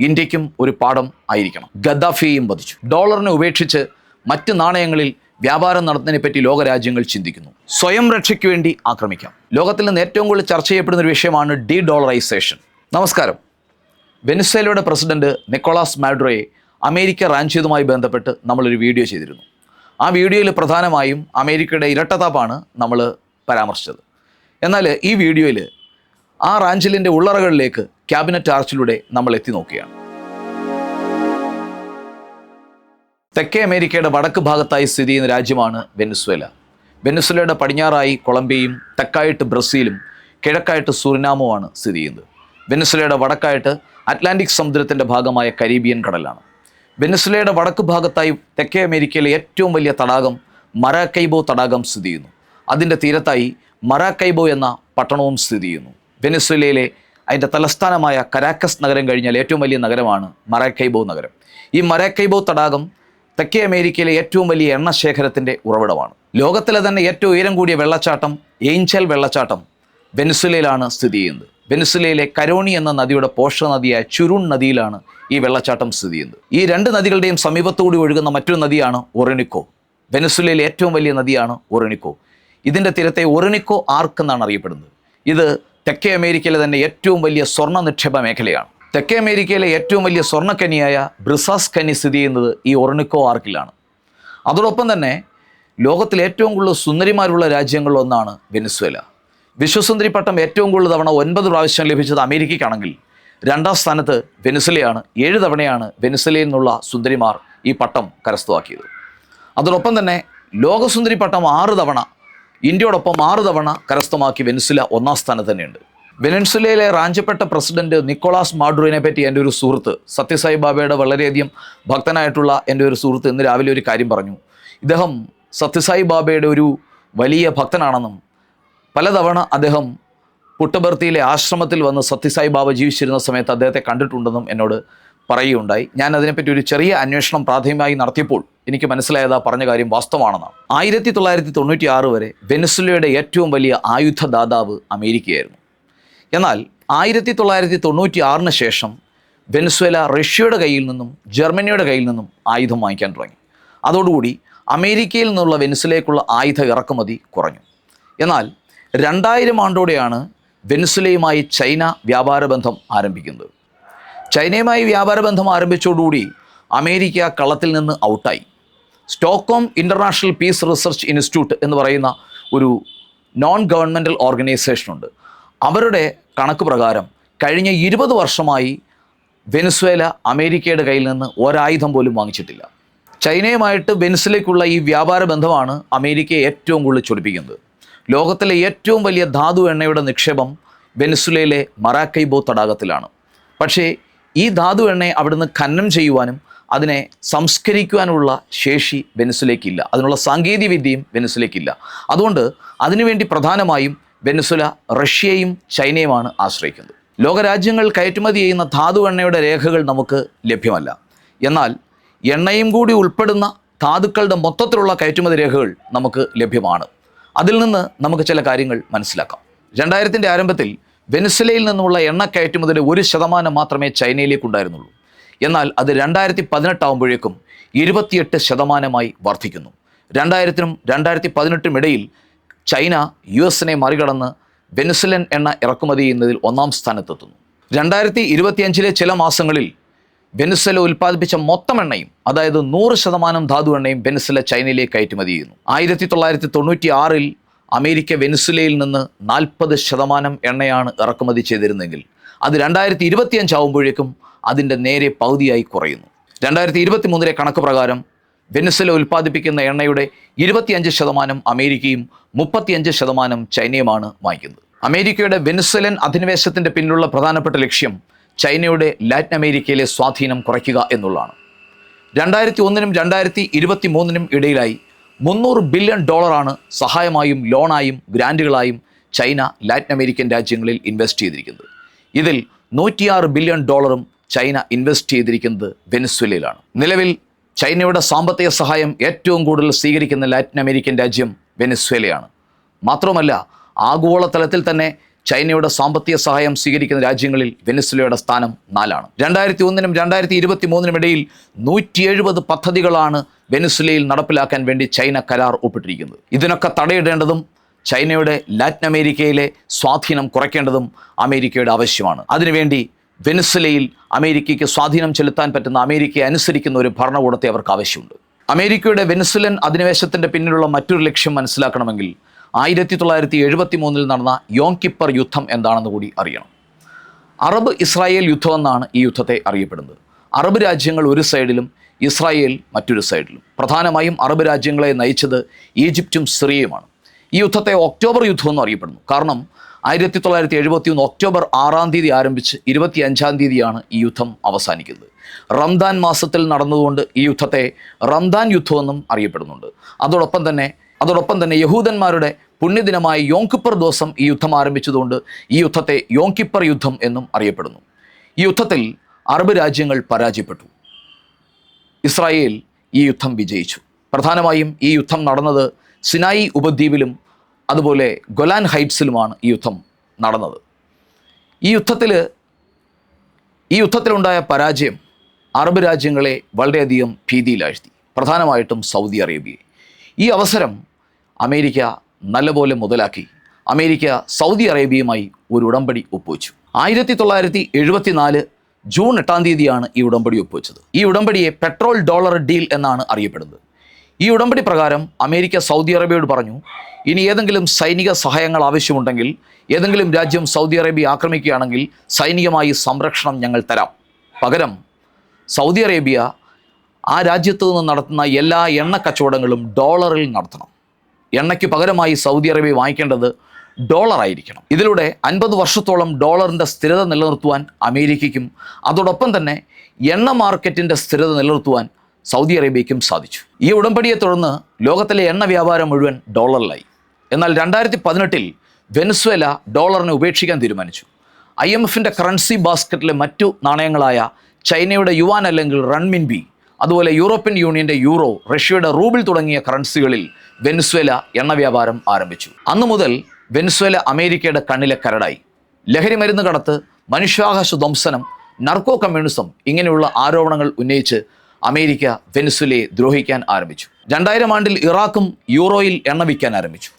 ഇന്ത്യക്കും ഒരു പാഠം ആയിരിക്കണം. ഗദ്ദാഫിയെയും വധിച്ചു. ഡോളറിനെ ഉപേക്ഷിച്ച് മറ്റ് നാണയങ്ങളിൽ വ്യാപാരം നടത്തുന്നതിനെപ്പറ്റി ലോകരാജ്യങ്ങൾ ചിന്തിക്കുന്നു. സ്വയം രക്ഷയ്ക്ക് വേണ്ടി ആക്രമിക്കാം. ലോകത്തിൽ നിന്ന് ഏറ്റവും കൂടുതൽ ചർച്ച ചെയ്യപ്പെടുന്ന ഒരു വിഷയമാണ് ഡീഡോളറൈസേഷൻ. നമസ്കാരം. വെനിസ്വേലയുടെ പ്രസിഡന്റ് നിക്കോളാസ് മാഡുറോയെ അമേരിക്ക റാഞ്ച് ചെയ്തതുമായി ബന്ധപ്പെട്ട് നമ്മളൊരു വീഡിയോ ചെയ്തിരുന്നു. ആ വീഡിയോയിൽ പ്രധാനമായും അമേരിക്കയുടെ ഇരട്ടത്താപ്പാണ് നമ്മൾ പരാമർശിച്ചത്. എന്നാൽ ഈ വീഡിയോയിൽ ആ റാഞ്ചലിൻ്റെ ഉള്ളറകളിലേക്ക് ക്യാബിനറ്റ് ആർച്ചിലൂടെ നമ്മൾ എത്തി നോക്കുകയാണ്. തെക്കേ അമേരിക്കയുടെ വടക്ക് ഭാഗത്തായി സ്ഥിതി ചെയ്യുന്ന രാജ്യമാണ് വെനിസ്വേല. വെനിസ്വേലയുടെ പടിഞ്ഞാറായി കൊളംബിയയും, തെക്കായിട്ട് ബ്രസീലും, കിഴക്കായിട്ട് സുറിനാമുമാണ് സ്ഥിതി ചെയ്യുന്നത്. വെനിസ്വേലയുടെ വടക്കായിട്ട് അറ്റ്ലാന്റിക് സമുദ്രത്തിൻ്റെ ഭാഗമായ കരീബിയൻ കടലാണ്. വെനിസ്വേലയുടെ വടക്ക് ഭാഗത്തായി തെക്കേ അമേരിക്കയിലെ ഏറ്റവും വലിയ തടാകം മറാക്കൈബോ തടാകം സ്ഥിതി ചെയ്യുന്നു. അതിൻ്റെ തീരത്തായി മറാക്കൈബോ എന്ന പട്ടണവും സ്ഥിതി ചെയ്യുന്നു. വെനിസ്വേലയിലെ അതിൻ്റെ തലസ്ഥാനമായ കരാക്കസ് നഗരം കഴിഞ്ഞാൽ ഏറ്റവും വലിയ നഗരമാണ് മറാക്കൈബോ നഗരം. ഈ മറാക്കൈബോ തടാകം തെക്കേ അമേരിക്കയിലെ ഏറ്റവും വലിയ എണ്ണ ശേഖരത്തിൻ്റെ ഉറവിടമാണ്. ലോകത്തിലെ തന്നെ ഏറ്റവും ഉയരം കൂടിയ വെള്ളച്ചാട്ടം ഏഞ്ചൽ വെള്ളച്ചാട്ടം വെനിസ്വേലയിലാണ് സ്ഥിതി ചെയ്യുന്നത്. വെനിസ്വേലയിലെ കരോണി എന്ന നദിയുടെ പോഷക നദിയായ ചുരുൺ നദിയിലാണ് ഈ വെള്ളച്ചാട്ടം സ്ഥിതി ചെയ്യുന്നത്. ഈ രണ്ട് നദികളുടെയും സമീപത്തുകൂടി ഒഴുകുന്ന മറ്റൊരു നദിയാണ് ഒറിനിക്കോ. വെനിസ്വേലയിലെ ഏറ്റവും വലിയ നദിയാണ് ഒറിനിക്കോ. ഇതിൻ്റെ തീരത്തെ ഒറിനിക്കോ ആർക്ക് എന്നാണ് അറിയപ്പെടുന്നത്. ഇത് തെക്കേ അമേരിക്കയിലെ തന്നെ ഏറ്റവും വലിയ സ്വർണ്ണ നിക്ഷേപ മേഖലയാണ്. തെക്കേ അമേരിക്കയിലെ ഏറ്റവും വലിയ സ്വർണ്ണക്കനിയായ ബ്രിസാസ് കനി സ്ഥിതി ചെയ്യുന്നത് ഈ ഒറിനിക്കോ ആർക്കിലാണ്. അതോടൊപ്പം തന്നെ ലോകത്തിലെ ഏറ്റവും കൂടുതൽ സുന്ദരിമാരുള്ള രാജ്യങ്ങളിലൊന്നാണ് വെനിസ്വേല. വിശ്വസുന്ദരി പട്ടം ഏറ്റവും കൂടുതൽ തവണ 9 പ്രാവശ്യം ലഭിച്ചത് അമേരിക്കയ്ക്കാണെങ്കിൽ രണ്ടാം സ്ഥാനത്ത് വെനിസ്വേലയാണ്. 7 തവണയാണ് വെനിസ്വേലയിൽ നിന്നുള്ള സുന്ദരിമാർ ഈ പട്ടം കരസ്ഥമാക്കിയത്. അതോടൊപ്പം തന്നെ ലോകസുന്ദരി പട്ടം 6 തവണ ഇന്ത്യയോടൊപ്പം 6 തവണ കരസ്ഥമാക്കി വെനിസ്വേല ഒന്നാം സ്ഥാനത്ത് തന്നെയുണ്ട്. വെനിസ്വേലയിലെ റാഞ്ചപ്പെട്ട പ്രസിഡന്റ് നിക്കോളാസ് മാഡുറോയെ പറ്റി എൻ്റെ ഒരു സുഹൃത്ത്, സത്യസായി ബാബയുടെ വളരെയധികം ഭക്തനായിട്ടുള്ള എൻ്റെ ഒരു സുഹൃത്ത് ഇന്ന് രാവിലെ ഒരു കാര്യം പറഞ്ഞു. ഇദ്ദേഹം സത്യസായി ബാബയുടെ ഒരു വലിയ ഭക്തനാണെന്നും പലതവണ അദ്ദേഹം പുട്ടബർത്തിയിലെ ആശ്രമത്തിൽ വന്ന് സത്യസായി ബാബ ജീവിച്ചിരുന്ന സമയത്ത് അദ്ദേഹത്തെ കണ്ടിട്ടുണ്ടെന്നും എന്നോട് പറയുകയുണ്ടായി. ഞാൻ അതിനെപ്പറ്റി ഒരു ചെറിയ അന്വേഷണം പ്രാഥമികമായി നടത്തിയപ്പോൾ എനിക്ക് മനസ്സിലായത് ആ പറഞ്ഞ കാര്യം വാസ്തവമാണെന്നാണ്. 1996 വരെ വെനിസ്വേലയുടെ ഏറ്റവും വലിയ ആയുധദാതാവ് അമേരിക്കയായിരുന്നു. എന്നാൽ 1996 ശേഷം വെനിസ്വേല റഷ്യയുടെ കയ്യിൽ നിന്നും ജർമ്മനിയുടെ കയ്യിൽ നിന്നും ആയുധം വാങ്ങിക്കാൻ തുടങ്ങി. അതോടുകൂടി അമേരിക്കയിൽ നിന്നുള്ള വെനിസ്വേലയ്ക്കുള്ള ആയുധ ഇറക്കുമതി കുറഞ്ഞു. എന്നാൽ 2000 ആണ്ടോടെയാണ് വെനിസ്വേലയുമായി ചൈന വ്യാപാര ബന്ധം ആരംഭിക്കുന്നത്. ചൈനയുമായി വ്യാപാര ബന്ധം ആരംഭിച്ചതോടുകൂടി അമേരിക്ക കളത്തിൽ നിന്ന് ഔട്ടായി. Stockholm international peace research institute എന്ന് പറയുന്ന ഒരു നോൺ ഗവൺമെൻറ്റൽ ഓർഗനൈസേഷനുണ്ട്. അവരുടെ കണക്ക് പ്രകാരം കഴിഞ്ഞ 20 വർഷമായി വെനിസ്വേല അമേരിക്കയുടെ കയ്യിൽ നിന്ന് ഒരായുധം പോലും വാങ്ങിച്ചിട്ടില്ല. ചൈനയുമായിട്ട് വെനിസ്വേലയ്ക്കുള്ള ഈ വ്യാപാര ബന്ധമാണ് അമേരിക്കയെ ഏറ്റവും കൂടുതൽ ചൊടിപ്പിക്കുന്നത്. ലോകത്തിലെ ഏറ്റവും വലിയ ധാതു എണ്ണയുടെ നിക്ഷേപം വെനിസ്വേലയിലെ മറാക്കൈബോ തടാകത്തിലാണ്. പക്ഷേ ഈ ധാതു എണ്ണയെ അവിടുന്ന് ഖനനം ചെയ്യുവാനും അതിനെ സംസ്കരിക്കുവാനുള്ള ശേഷി വെനിസ്വേലയ്ക്കില്ല. അതിനുള്ള സാങ്കേതിക വിദ്യയും വെനിസ്വേലയ്ക്കില്ല. അതുകൊണ്ട് അതിനുവേണ്ടി പ്രധാനമായും വെനിസ്വേല റഷ്യയും ചൈനയുമാണ് ആശ്രയിക്കുന്നത്. ലോകരാജ്യങ്ങൾ കയറ്റുമതി ചെയ്യുന്ന ധാതു എണ്ണയുടെ രേഖകൾ നമുക്ക് ലഭ്യമല്ല. എന്നാൽ എണ്ണയും കൂടി ഉൾപ്പെടുന്ന ധാതുക്കളുടെ മൊത്തത്തിലുള്ള കയറ്റുമതി രേഖകൾ നമുക്ക് ലഭ്യമാണ്. അതിൽ നിന്ന് നമുക്ക് ചില കാര്യങ്ങൾ മനസ്സിലാക്കാം. 2000ൻ്റെ ആരംഭത്തിൽ വെനിസ്വേലയിൽ നിന്നുള്ള എണ്ണ കയറ്റുമതിയുടെ 1% മാത്രമേ ചൈനയിലേക്ക് ഉണ്ടായിരുന്നുള്ളൂ. എന്നാൽ അത് 2018 ആകുമ്പോഴേക്കും 28% വർദ്ധിക്കുന്നു. 2000നും 2018 ഇടയിൽ ചൈന US-നെ മറികടന്ന് വെനിസ്വേലൻ എണ്ണ ഇറക്കുമതി ചെയ്യുന്നതിൽ 1ാം സ്ഥാനത്തെത്തുന്നു. 2025 ചില മാസങ്ങളിൽ വെനിസ്വേല ഉൽപ്പാദിപ്പിച്ച മൊത്തം എണ്ണയും, അതായത് 100% ധാതു എണ്ണയും വെനിസ്വേല ചൈനയിലേക്ക് കയറ്റുമതി ചെയ്യുന്നു. 1996 അമേരിക്ക വെനിസ്വേലയിൽ നിന്ന് 40% എണ്ണയാണ് ഇറക്കുമതി ചെയ്തിരുന്നെങ്കിൽ അത് 2025 ആകുമ്പോഴേക്കും അതിൻ്റെ നേരെ പകുതിയായി കുറയുന്നു. 2023 കണക്ക് പ്രകാരം വെനിസ്വേല ഉൽപ്പാദിപ്പിക്കുന്ന എണ്ണയുടെ 25% അമേരിക്കയും 35% ചൈനയുമാണ് വാങ്ങിക്കുന്നത്. അമേരിക്കയുടെ വെനിസ്വേലൻ അധിനിവേശത്തിൻ്റെ പിന്നിലുള്ള പ്രധാനപ്പെട്ട ലക്ഷ്യം ചൈനയുടെ ലാറ്റിൻ അമേരിക്കയിലെ സ്വാധീനം കുറയ്ക്കുക എന്നുള്ളതാണ്. 2001നും 2023നും ഇടയിലായി $300 ബില്യൺ സഹായമായും ലോണായും ഗ്രാൻറ്റുകളായും ചൈന ലാറ്റിൻ അമേരിക്കൻ രാജ്യങ്ങളിൽ ഇൻവെസ്റ്റ് ചെയ്തിരിക്കുന്നത്. ഇതിൽ $106 ബില്യൺ ചൈന ഇൻവെസ്റ്റ് ചെയ്തിരിക്കുന്നത് വെനിസ്വേലയിലാണ്. നിലവിൽ ചൈനയുടെ സാമ്പത്തിക സഹായം ഏറ്റവും കൂടുതൽ സ്വീകരിക്കുന്ന ലാറ്റിൻ അമേരിക്കൻ രാജ്യം വെനിസ്വേലയാണ്. മാത്രമല്ല ആഗോളതലത്തിൽ തന്നെ ചൈനയുടെ സാമ്പത്തിക സഹായം സ്വീകരിക്കുന്ന രാജ്യങ്ങളിൽ വെനിസ്വേലയുടെ സ്ഥാനം 4ആണ്. 2001-നും 2023-നും ഇടയിൽ 170 പദ്ധതികളാണ് വെനിസ്വേലയിൽ നടപ്പിലാക്കാൻ വേണ്ടി ചൈന കരാർ ഒപ്പിട്ടിരിക്കുന്നത്. ഇതിനൊക്കെ തടയിടേണ്ടതും ചൈനയുടെ ലാറ്റിൻ അമേരിക്കയിലെ സ്വാധീനം കുറയ്ക്കേണ്ടതും അമേരിക്കയുടെ ആവശ്യമാണ്. അതിനുവേണ്ടി വെനിസ്വേലയിൽ അമേരിക്കയ്ക്ക് സ്വാധീനം ചെലുത്താൻ പറ്റുന്ന, അമേരിക്കയെ അനുസരിക്കുന്ന ഒരു ഭരണകൂടത്തെ അവർക്ക് ആവശ്യമുണ്ട്. അമേരിക്കയുടെ വെനിസ്വേലൻ അധിനിവേശത്തിൻ്റെ പിന്നിലുള്ള മറ്റൊരു ലക്ഷ്യം മനസ്സിലാക്കണമെങ്കിൽ 1973-ൽ നടന്ന യോം കിപ്പർ യുദ്ധം എന്താണെന്ന് കൂടി അറിയണം. അറബ് ഇസ്രായേൽ യുദ്ധമെന്നാണ് ഈ യുദ്ധത്തെ അറിയപ്പെടുന്നത്. അറബ് രാജ്യങ്ങൾ ഒരു സൈഡിലും ഇസ്രായേൽ മറ്റൊരു സൈഡിലും. പ്രധാനമായും അറബ് രാജ്യങ്ങളെ നയിച്ചത് ഈജിപ്തും സിറിയയുമാണ്. ഈ യുദ്ധത്തെ ഒക്ടോബർ യുദ്ധമെന്നും അറിയപ്പെടുന്നു. കാരണം 1971 ഒക്ടോബർ 6-ാം തീയതി ആരംഭിച്ച് 25-ാം തീയതിയാണ് ഈ യുദ്ധം അവസാനിക്കുന്നത്. റംദാൻ മാസത്തിൽ നടന്നതുകൊണ്ട് ഈ യുദ്ധത്തെ റംദാൻ യുദ്ധമെന്നും അറിയപ്പെടുന്നുണ്ട്. അതോടൊപ്പം തന്നെ യഹൂദന്മാരുടെ പുണ്യദിനമായ യോം കിപ്പർ ദിവസം ഈ യുദ്ധം ആരംഭിച്ചതുകൊണ്ട് ഈ യുദ്ധത്തെ യോം കിപ്പർ യുദ്ധം എന്നും അറിയപ്പെടുന്നു. ഈ യുദ്ധത്തിൽ അറബ് രാജ്യങ്ങൾ പരാജയപ്പെട്ടു. ഇസ്രായേൽ ഈ യുദ്ധം വിജയിച്ചു. പ്രധാനമായും ഈ യുദ്ധം നടന്നത് സിനായി ഉപദ്വീപിലും അതുപോലെ ഗൊലാൻ ഹൈറ്റ്സിലുമാണ് ഈ യുദ്ധം നടന്നത്. ഈ യുദ്ധത്തിലുണ്ടായ പരാജയം അറബ് രാജ്യങ്ങളെ വളരെയധികം ഭീതിയിലാഴ്ത്തി, പ്രധാനമായിട്ടും സൗദി അറേബ്യയെ. ഈ അവസരം അമേരിക്ക നല്ലപോലെ മുതലാക്കി. അമേരിക്ക സൗദി അറേബ്യയുമായി ഒരു ഉടമ്പടി ഒപ്പുവെച്ചു. 1974 ജൂൺ 8-ാം തീയതിയാണ് ഈ ഉടമ്പടി ഒപ്പുവെച്ചത്. ഈ ഉടമ്പടിയെ പെട്രോൾ ഡോളർ ഡീൽ എന്നാണ് അറിയപ്പെടുന്നത്. ഈ ഉടമ്പടി പ്രകാരം അമേരിക്ക സൗദി അറേബ്യയോട് പറഞ്ഞു, ഇനി ഏതെങ്കിലും സൈനിക സഹായങ്ങൾ ആവശ്യമുണ്ടെങ്കിൽ, ഏതെങ്കിലും രാജ്യം സൗദി അറേബ്യ ആക്രമിക്കുകയാണെങ്കിൽ സൈനികമായി സംരക്ഷണം ഞങ്ങൾ തരാം. പകരം സൗദി അറേബ്യ ആ രാജ്യത്ത് നിന്ന് നടത്തുന്ന എല്ലാ എണ്ണ കച്ചവടങ്ങളും ഡോളറിൽ നടത്തണം. എണ്ണയ്ക്ക് പകരമായി സൗദി അറേബ്യ വാങ്ങിക്കേണ്ടത് ഡോളറായിരിക്കണം. ഇതിലൂടെ 50 വർഷത്തോളം ഡോളറിൻ്റെ സ്ഥിരത നിലനിർത്തുവാൻ അമേരിക്കയ്ക്കും അതോടൊപ്പം തന്നെ എണ്ണ മാർക്കറ്റിൻ്റെ സ്ഥിരത നിലനിർത്തുവാൻ സൗദി അറേബ്യയ്ക്കും സാധിച്ചു. ഈ ഉടമ്പടിയെ തുടർന്ന് ലോകത്തിലെ എണ്ണ വ്യാപാരം മുഴുവൻ ഡോളറിലായി. എന്നാൽ 2018-ൽ വെനിസ്വേല ഡോളറിനെ ഉപേക്ഷിക്കാൻ തീരുമാനിച്ചു. IMFൻ്റെ കറൻസി ബാസ്ക്കറ്റിലെ മറ്റു നാണയങ്ങളായ ചൈനയുടെ യുവാൻ അല്ലെങ്കിൽ റൺമിൻബി, അതുപോലെ യൂറോപ്യൻ യൂണിയൻ്റെ യൂറോ, റഷ്യയുടെ റൂബിൾ തുടങ്ങിയ കറൻസികളിൽ വെനിസ്വേല എണ്ണ വ്യാപാരം ആരംഭിച്ചു. അന്നു മുതൽ വെനിസ്വേല അമേരിക്കയുടെ കണ്ണിലെ കരടായി. ലഹരി മരുന്ന് കടത്ത്, മനുഷ്യാവകാശ ധ്വംസനം, നർക്കോ കമ്മ്യൂണിസം ഇങ്ങനെയുള്ള ആരോപണങ്ങൾ ഉന്നയിച്ച് അമേരിക്ക വെനിസ്വേലയെ ദ്രോഹിക്കാൻ ആരംഭിച്ചു. 2000 ആണ്ടിൽ ഇറാഖും യൂറോയിൽ എണ്ണ വിൽക്കാൻ ആരംഭിച്ചു.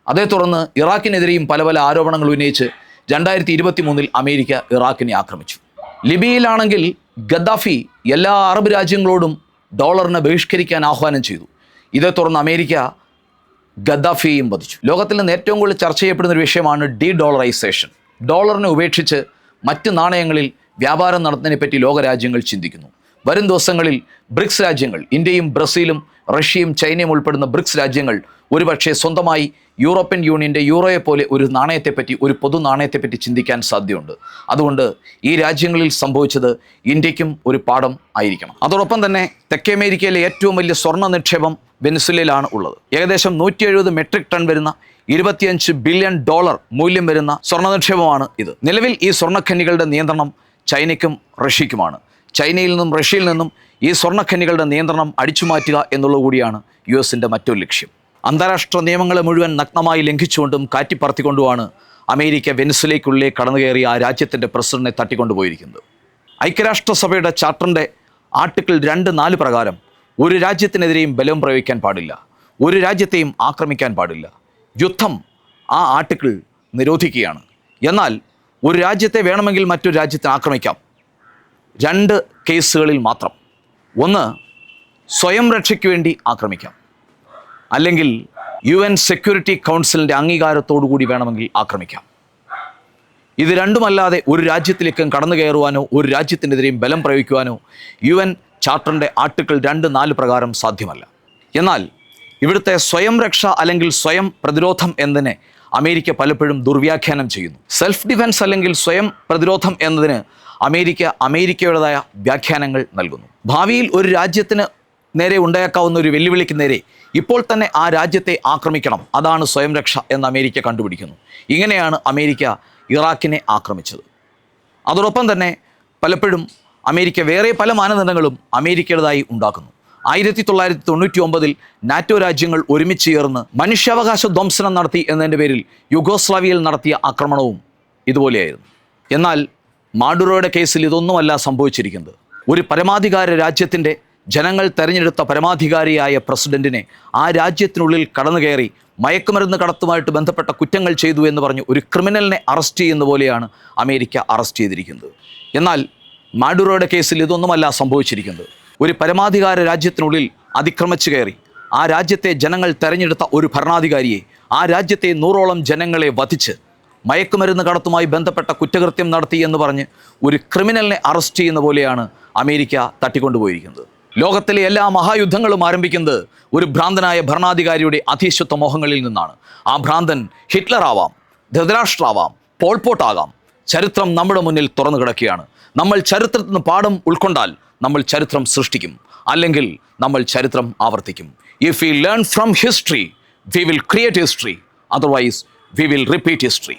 അതേ തുടർന്ന് ഇറാഖിനെതിരെയും പല ആരോപണങ്ങൾ ഉന്നയിച്ച് 2023-ൽ അമേരിക്ക ഇറാഖിനെ ആക്രമിച്ചു. ലിബിയയിലാണെങ്കിൽ ഗദ്ദാഫി എല്ലാ അറബ് രാജ്യങ്ങളോടും ഡോളറിനെ ബഹിഷ്കരിക്കാൻ ആഹ്വാനം ചെയ്തു. ഇതേ തുടർന്ന് അമേരിക്ക ഗദ്ദാഫിയെയും വധിച്ചു. ലോകത്തിൽ നിന്ന് ഏറ്റവും കൂടുതൽ ചർച്ച ചെയ്യപ്പെടുന്ന ഒരു വിഷയമാണ് ഡി ഡോളറൈസേഷൻ. ഡോളറിനെ ഉപേക്ഷിച്ച് മറ്റ് നാണയങ്ങളിൽ വ്യാപാരം നടത്തുന്നതിനെപ്പറ്റി ലോകരാജ്യങ്ങൾ ചിന്തിക്കുന്നു. വരും ദിവസങ്ങളിൽ ബ്രിക്സ് രാജ്യങ്ങൾ, ഇന്ത്യയും ബ്രസീലും റഷ്യയും ചൈനയും ഉൾപ്പെടുന്ന ബ്രിക്സ് രാജ്യങ്ങൾ ഒരുപക്ഷെ സ്വന്തമായി യൂറോപ്യൻ യൂണിയൻ്റെ യൂറോയെ പോലെ ഒരു നാണയത്തെപ്പറ്റി, ഒരു പൊതു നാണയത്തെപ്പറ്റി ചിന്തിക്കാൻ സാധ്യതയുണ്ട്. അതുകൊണ്ട് ഈ രാജ്യങ്ങളിൽ സംഭവിച്ചത് ഇന്ത്യക്കും ഒരു പാഠം ആയിരിക്കണം. അതോടൊപ്പം തന്നെ തെക്കേ അമേരിക്കയിലെ ഏറ്റവും വലിയ സ്വർണ്ണ നിക്ഷേപം വെനിസ്വേലയിലാണ് ഉള്ളത്. ഏകദേശം 170 മെട്രിക് ടൺ വരുന്ന $25 ബില്യൺ മൂല്യം വരുന്ന സ്വർണ്ണ നിക്ഷേപമാണ് ഇത്. നിലവിൽ ഈ സ്വർണ്ണഖനികളുടെ നിയന്ത്രണം ചൈനയ്ക്കും റഷ്യയ്ക്കുമാണ്. ചൈനയിൽ നിന്നും റഷ്യയിൽ നിന്നും ഈ സ്വർണ്ണഖനികളുടെ നിയന്ത്രണം അടിച്ചുമാറ്റുക എന്നുള്ളത് കൂടിയാണ് US-ൻ്റെ മറ്റൊരു ലക്ഷ്യം. അന്താരാഷ്ട്ര നിയമങ്ങളെ മുഴുവൻ നഗ്നമായി ലംഘിച്ചുകൊണ്ടും കാറ്റിപ്പറത്തിക്കൊണ്ടുമാണ് അമേരിക്ക വെനിസ്വേലയ്ക്കുള്ളിലേക്ക് കടന്നു കയറി ആ രാജ്യത്തിൻ്റെ പ്രസിഡന്റിനെ തട്ടിക്കൊണ്ടുപോയിരിക്കുന്നത്. ഐക്യരാഷ്ട്രസഭയുടെ ചാർട്ടറിൻ്റെ ആർട്ടിക്കിൾ 2.4 പ്രകാരം ഒരു രാജ്യത്തിനെതിരെയും ബലം പ്രയോഗിക്കാൻ പാടില്ല, ഒരു രാജ്യത്തെയും ആക്രമിക്കാൻ പാടില്ല. യുദ്ധം ആ ആർട്ടിക്കിൾ നിരോധിക്കുകയാണ്. എന്നാൽ ഒരു രാജ്യത്തെ വേണമെങ്കിൽ മറ്റൊരു രാജ്യത്തെ ആക്രമിക്കാം. 2 കേസുകളിൽ മാത്രം. ഒന്ന്, സ്വയം രക്ഷയ്ക്ക് വേണ്ടി ആക്രമിക്കാം, അല്ലെങ്കിൽ UN സെക്യൂരിറ്റി കൗൺസിലിൻ്റെ അംഗീകാരത്തോടു കൂടി വേണമെങ്കിൽ ആക്രമിക്കാം. ഇത് രണ്ടുമല്ലാതെ ഒരു രാജ്യത്തിലേക്കും കടന്നു കയറുവാനോ ഒരു രാജ്യത്തിനെതിരെയും ബലം പ്രയോഗിക്കുവാനോ UN ചാർട്ടറിൻ്റെ ആർട്ടിക്കിൾ 2.4 പ്രകാരം സാധ്യമല്ല. എന്നാൽ ഇവിടുത്തെ സ്വയം രക്ഷ അല്ലെങ്കിൽ സ്വയം പ്രതിരോധം എന്നതിനെ അമേരിക്ക പലപ്പോഴും ദുർവ്യാഖ്യാനം ചെയ്യുന്നു. സെൽഫ് ഡിഫെൻസ് അല്ലെങ്കിൽ സ്വയം പ്രതിരോധം എന്നതിന് അമേരിക്കയുടേതായ വ്യാഖ്യാനങ്ങൾ നൽകുന്നു. ഭാവിയിൽ ഒരു രാജ്യത്തിന് നേരെ ഉണ്ടായേക്കാവുന്ന ഒരു വെല്ലുവിളിക്ക് നേരെ ഇപ്പോൾ തന്നെ ആ രാജ്യത്തെ ആക്രമിക്കണം, അതാണ് സ്വയം രക്ഷ എന്ന് അമേരിക്ക കണ്ടുപിടിക്കുന്നു. ഇങ്ങനെയാണ് അമേരിക്ക ഇറാഖിനെ ആക്രമിച്ചത്. അതോടൊപ്പം തന്നെ പലപ്പോഴും അമേരിക്ക വേറെ പല മാനദണ്ഡങ്ങളും അമേരിക്കയുടേതായി ഉണ്ടാക്കുന്നു. 1999 നാറ്റോ രാജ്യങ്ങൾ ഒരുമിച്ച് ചേർന്ന് മനുഷ്യാവകാശ ധ്വംസനം നടത്തി എന്നതിൻ്റെ പേരിൽ യുഗോസ്ലാവിയയിൽ നടത്തിയ ആക്രമണവും ഇതുപോലെയായിരുന്നു. എന്നാൽ മാഡുറോയുടെ കേസിൽ ഇതൊന്നുമല്ല സംഭവിച്ചിരിക്കുന്നത്. ഒരു പരമാധികാര രാജ്യത്തിൻ്റെ ജനങ്ങൾ തെരഞ്ഞെടുത്ത പരമാധികാരിയായ പ്രസിഡന്റിനെ ആ രാജ്യത്തിനുള്ളിൽ കടന്നു കയറി മയക്കുമരുന്ന് കടത്തുമായിട്ട് ബന്ധപ്പെട്ട കുറ്റങ്ങൾ ചെയ്തു എന്ന് പറഞ്ഞ് ഒരു ക്രിമിനലിനെ അറസ്റ്റ് ചെയ്യുന്ന പോലെയാണ് അമേരിക്ക അറസ്റ്റ് ചെയ്തിരിക്കുന്നത്. എന്നാൽ മാഡുറോയുടെ കേസിൽ ഇതൊന്നുമല്ല സംഭവിച്ചിരിക്കുന്നത്. ഒരു പരമാധികാര രാജ്യത്തിനുള്ളിൽ അതിക്രമിച്ചു കയറി ആ രാജ്യത്തെ ജനങ്ങൾ തെരഞ്ഞെടുത്ത ഒരു ഭരണാധികാരിയെ, ആ രാജ്യത്തെ 100ഓളം ജനങ്ങളെ വധിച്ച് മയക്കുമരുന്ന് കടത്തുമായി ബന്ധപ്പെട്ട കുറ്റകൃത്യം നടത്തി എന്ന് പറഞ്ഞ് ഒരു ക്രിമിനലിനെ അറസ്റ്റ് ചെയ്യുന്ന പോലെയാണ് അമേരിക്ക തട്ടിക്കൊണ്ടുപോയിരിക്കുന്നത്. ലോകത്തിലെ എല്ലാ മഹായുദ്ധങ്ങളും ആരംഭിക്കുന്നത് ഒരു ഭ്രാന്തനായ ഭരണാധികാരിയുടെ അധീശത്വ മോഹങ്ങളിൽ നിന്നാണ്. ആ ഭ്രാന്തൻ ഹിറ്റ്ലർ ആവാം, ധൃതരാഷ്ട്രാവാം, പോൾപോട്ടാകാം. ചരിത്രം നമ്മുടെ മുന്നിൽ തുറന്നു കിടക്കുകയാണ്. നമ്മൾ ചരിത്രത്തിൽ നിന്ന് പാഠം ഉൾക്കൊണ്ടാൽ നമ്മൾ ചരിത്രം സൃഷ്ടിക്കും, അല്ലെങ്കിൽ നമ്മൾ ചരിത്രം ആവർത്തിക്കും. If we learn from history, we will create history. Otherwise we will repeat history.